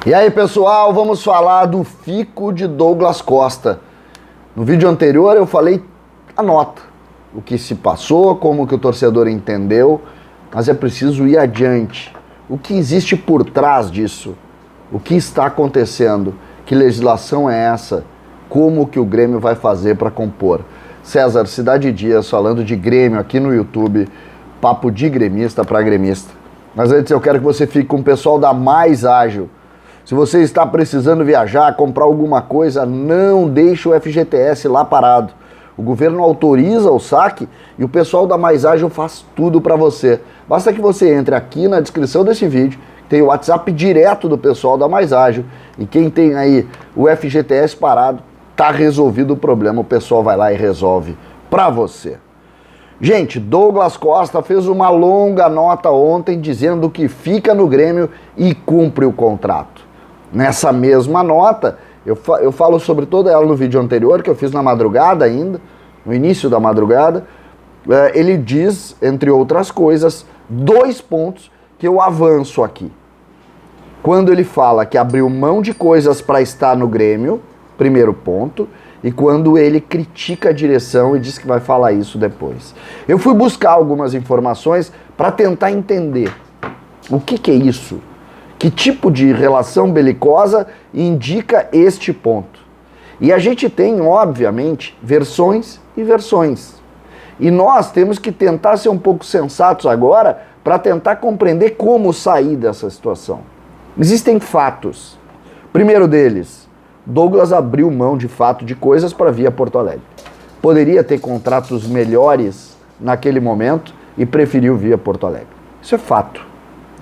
E aí, pessoal, vamos falar do fico de Douglas Costa. No vídeo anterior eu falei a nota, o que se passou, como que o torcedor entendeu, mas é preciso ir adiante. O que existe por trás disso? O que está acontecendo? Que legislação é essa? Como que o Grêmio vai fazer para compor? César, Cidade Dias, falando de Grêmio aqui no YouTube, papo de gremista para gremista. Mas antes eu quero que você fique com o pessoal da Mais Ágil. Se você está precisando viajar, comprar alguma coisa, não deixe o FGTS lá parado. O governo autoriza o saque e o pessoal da Mais Ágil faz tudo para você. Basta que você entre aqui na descrição desse vídeo, tem o WhatsApp direto do pessoal da Mais Ágil, e quem tem aí o FGTS parado, tá resolvido o problema, o pessoal vai lá e resolve para você. Gente, Douglas Costa fez uma longa nota ontem dizendo que fica no Grêmio e cumpre o contrato. Nessa mesma nota, eu falo sobre toda ela no vídeo anterior, que eu fiz na madrugada ainda, no início da madrugada. Ele diz, entre outras coisas, 2 pontos que eu avanço aqui. Quando ele fala que abriu mão de coisas para estar no Grêmio, primeiro ponto, e quando ele critica a direção e diz que vai falar isso depois. Eu fui buscar algumas informações para tentar entender o que é isso. Que tipo de relação belicosa indica este ponto? E a gente tem, obviamente, versões e versões. E nós temos que tentar ser um pouco sensatos agora para tentar compreender como sair dessa situação. Existem fatos. Primeiro deles, Douglas abriu mão de fato de coisas para vir a Porto Alegre. Poderia ter contratos melhores naquele momento e preferiu vir a Porto Alegre. Isso é fato.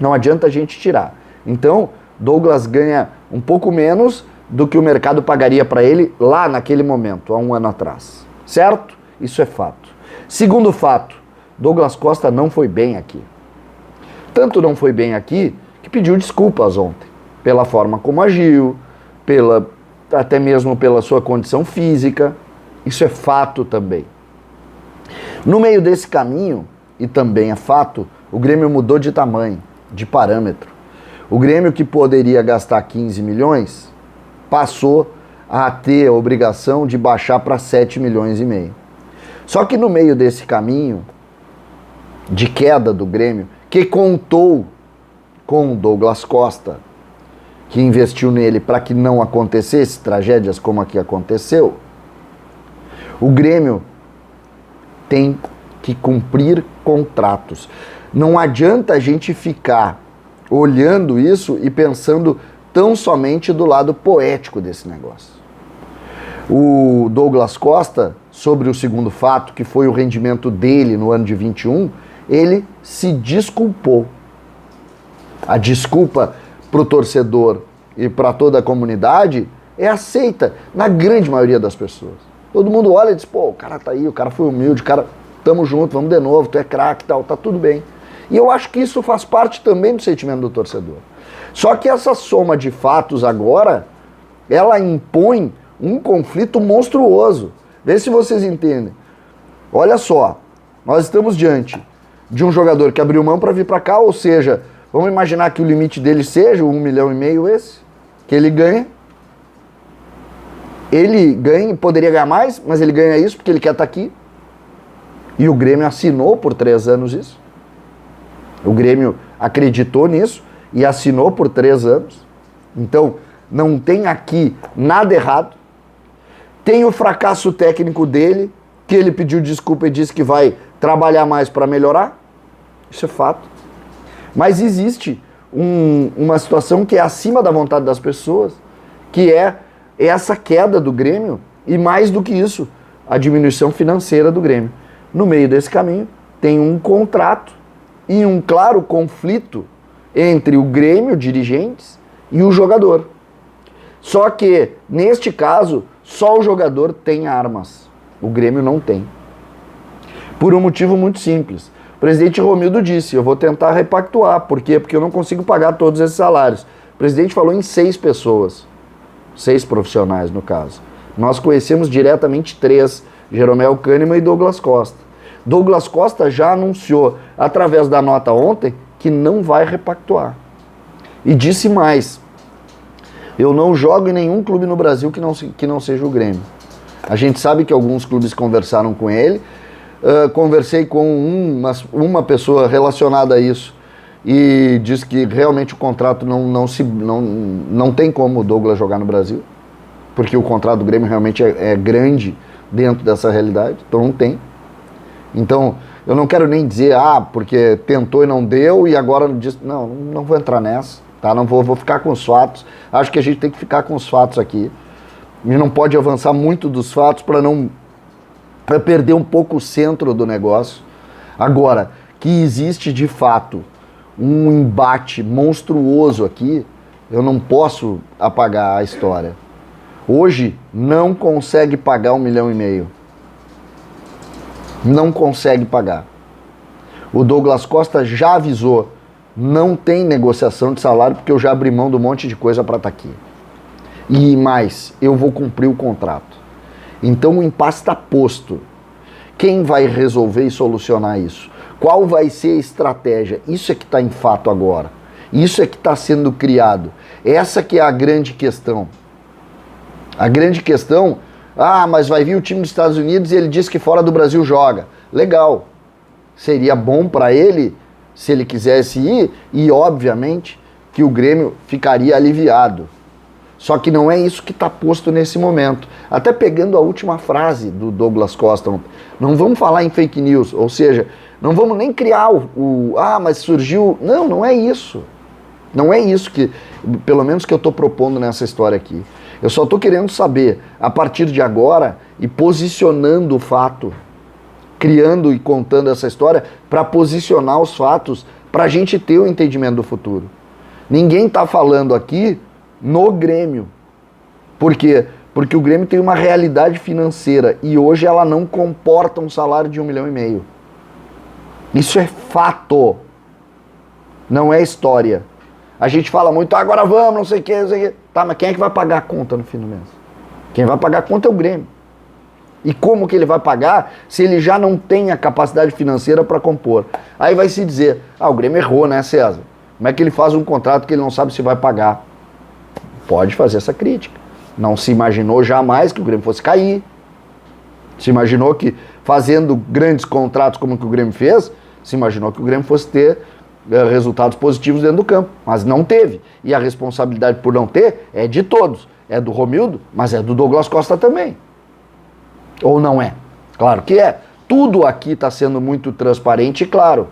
Não adianta a gente tirar. Então, Douglas ganha um pouco menos do que o mercado pagaria para ele lá naquele momento, há um ano atrás. Certo? Isso é fato. Segundo fato, Douglas Costa não foi bem aqui. Tanto não foi bem aqui que pediu desculpas ontem, pela forma como agiu, até mesmo pela sua condição física. Isso é fato também. No meio desse caminho, e também é fato, o Grêmio mudou de tamanho, de parâmetro. O Grêmio, que poderia gastar 15 milhões, passou a ter a obrigação de baixar para 7 milhões e meio. Só que no meio desse caminho de queda do Grêmio, que contou com o Douglas Costa, que investiu nele para que não acontecesse tragédias como a que aconteceu, o Grêmio tem que cumprir contratos. Não adianta a gente ficar olhando isso e pensando tão somente do lado poético desse negócio. O Douglas Costa, sobre o segundo fato, que foi o rendimento dele no ano de 21, ele se desculpou. A desculpa para o torcedor e para toda a comunidade é aceita na grande maioria das pessoas. Todo mundo olha e diz, pô, o cara tá aí, o cara foi humilde, o cara, tamo junto, vamos de novo, tu é craque e tal, tá tudo bem. E eu acho que isso faz parte também do sentimento do torcedor. Só que essa soma de fatos agora, ela impõe um conflito monstruoso. Vê se vocês entendem. Olha só, nós estamos diante de um jogador que abriu mão para vir para cá, ou seja, vamos imaginar que o limite dele seja 1,5 milhão esse, que ele ganha. Ele ganha, poderia ganhar mais, mas ele ganha isso porque ele quer estar aqui. E o Grêmio assinou por 3 anos isso. O Grêmio acreditou nisso e assinou por 3 anos. Então, não tem aqui nada errado. Tem o fracasso técnico dele, que ele pediu desculpa e disse que vai trabalhar mais para melhorar. Isso é fato. Mas existe uma situação que é acima da vontade das pessoas, que é essa queda do Grêmio e, mais do que isso, a diminuição financeira do Grêmio. No meio desse caminho, tem um contrato e um claro conflito entre o Grêmio, dirigentes, e o jogador. Só que, neste caso, só o jogador tem armas. O Grêmio não tem. Por um motivo muito simples. O presidente Romildo disse, eu vou tentar repactuar. Por quê? Porque eu não consigo pagar todos esses salários. O presidente falou em 6 pessoas. 6 profissionais, no caso. Nós conhecemos diretamente 3, Jeromel Kahneman e Douglas Costa. Douglas Costa já anunciou, através da nota ontem, que não vai repactuar. E disse mais, Eu não jogo em nenhum clube no Brasil que não seja o Grêmio. A gente sabe que alguns clubes conversaram com ele. Conversei com uma pessoa relacionada a isso e disse que realmente o contrato não tem como o Douglas jogar no Brasil, porque o contrato do Grêmio realmente é grande dentro dessa realidade, então não tem. Então, eu não quero nem dizer, porque tentou e não deu e agora diz, não vou entrar nessa, tá? Não vou ficar com os fatos. Acho que a gente tem que ficar com os fatos aqui. A gente não pode avançar muito dos fatos para perder um pouco o centro do negócio. Agora, que existe de fato um embate monstruoso aqui, eu não posso apagar a história. Hoje não consegue pagar 1,5 milhão. Não consegue pagar. O Douglas Costa já avisou, não tem negociação de salário porque eu já abri mão de um monte de coisa para estar aqui. E mais, eu vou cumprir o contrato. Então o impasse está posto. Quem vai resolver e solucionar isso? Qual vai ser a estratégia? Isso é que está em fato agora. Isso é que está sendo criado. Essa que é a grande questão. A grande questão, mas vai vir o time dos Estados Unidos e ele diz que fora do Brasil joga. Legal. Seria bom para ele, se ele quisesse ir, e obviamente que o Grêmio ficaria aliviado. Só que não é isso que está posto nesse momento. Até pegando a última frase do Douglas Costa, não vamos falar em fake news, ou seja, não vamos nem criar mas surgiu... Não é isso. Não é isso que, pelo menos que eu estou propondo nessa história aqui. Eu só estou querendo saber, a partir de agora, e posicionando o fato, criando e contando essa história, para posicionar os fatos, para a gente ter o entendimento do futuro. Ninguém está falando aqui no Grêmio. Por quê? Porque o Grêmio tem uma realidade financeira e hoje ela não comporta um salário de 1,5 milhão. Isso é fato. Não é história. A gente fala muito, agora vamos, não sei o que, não sei o que. Tá, mas quem é que vai pagar a conta no fim do mês? Quem vai pagar a conta é o Grêmio. E como que ele vai pagar se ele já não tem a capacidade financeira para compor? Aí vai se dizer, o Grêmio errou, né, César? Como é que ele faz um contrato que ele não sabe se vai pagar? Pode fazer essa crítica. Não se imaginou jamais que o Grêmio fosse cair. Se imaginou que, fazendo grandes contratos como que o Grêmio fez, se imaginou que o Grêmio fosse ter resultados positivos dentro do campo. Mas não teve. E a responsabilidade por não ter é de todos. É do Romildo, mas é do Douglas Costa também. Ou não é? Claro que é. Tudo aqui está sendo muito transparente e claro.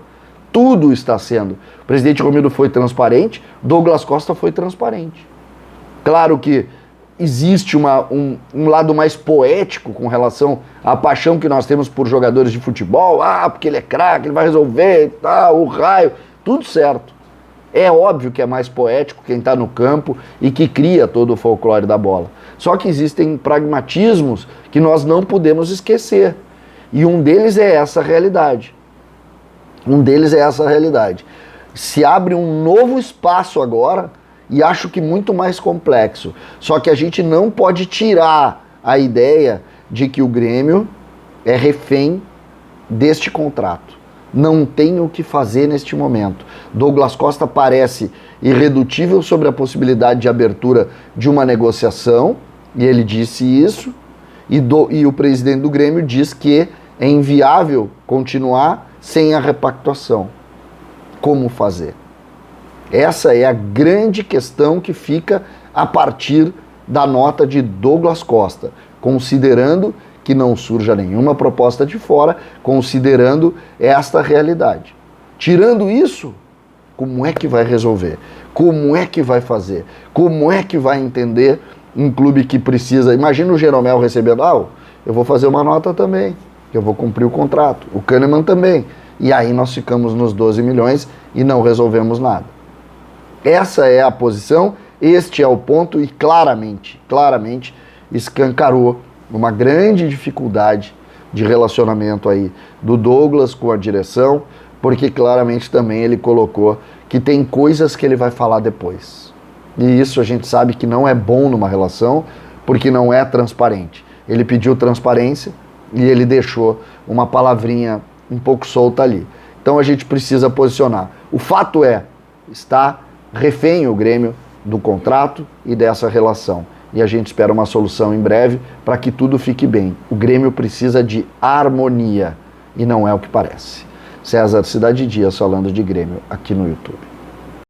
Tudo está sendo. O presidente Romildo foi transparente, Douglas Costa foi transparente. Claro que existe um lado mais poético com relação à paixão que nós temos por jogadores de futebol. Porque ele é craque, ele vai resolver, o raio, tudo certo. É óbvio que é mais poético quem está no campo e que cria todo o folclore da bola. Só que existem pragmatismos que nós não podemos esquecer. E um deles é essa realidade. Se abre um novo espaço agora, e acho que muito mais complexo. Só que a gente não pode tirar a ideia de que o Grêmio é refém deste contrato. Não tem o que fazer neste momento. Douglas Costa parece irredutível sobre a possibilidade de abertura de uma negociação, e ele disse isso, e o presidente do Grêmio diz que é inviável continuar sem a repactuação. Como fazer? Essa é a grande questão que fica a partir da nota de Douglas Costa, considerando que não surja nenhuma proposta de fora, considerando esta realidade. Tirando isso, como é que vai resolver? Como é que vai fazer? Como é que vai entender um clube que precisa... Imagina o Jeromel recebendo, eu vou fazer uma nota também, eu vou cumprir o contrato, o Kahneman também. E aí nós ficamos nos 12 milhões e não resolvemos nada. Essa é a posição, este é o ponto e claramente escancarou uma grande dificuldade de relacionamento aí do Douglas com a direção, porque claramente também ele colocou que tem coisas que ele vai falar depois. E isso a gente sabe que não é bom numa relação, porque não é transparente. Ele pediu transparência e ele deixou uma palavrinha um pouco solta ali. Então a gente precisa posicionar. O fato é, está refém o Grêmio do contrato e dessa relação. E a gente espera uma solução em breve para que tudo fique bem. O Grêmio precisa de harmonia e não é o que parece. César Cidade Dias falando de Grêmio aqui no YouTube.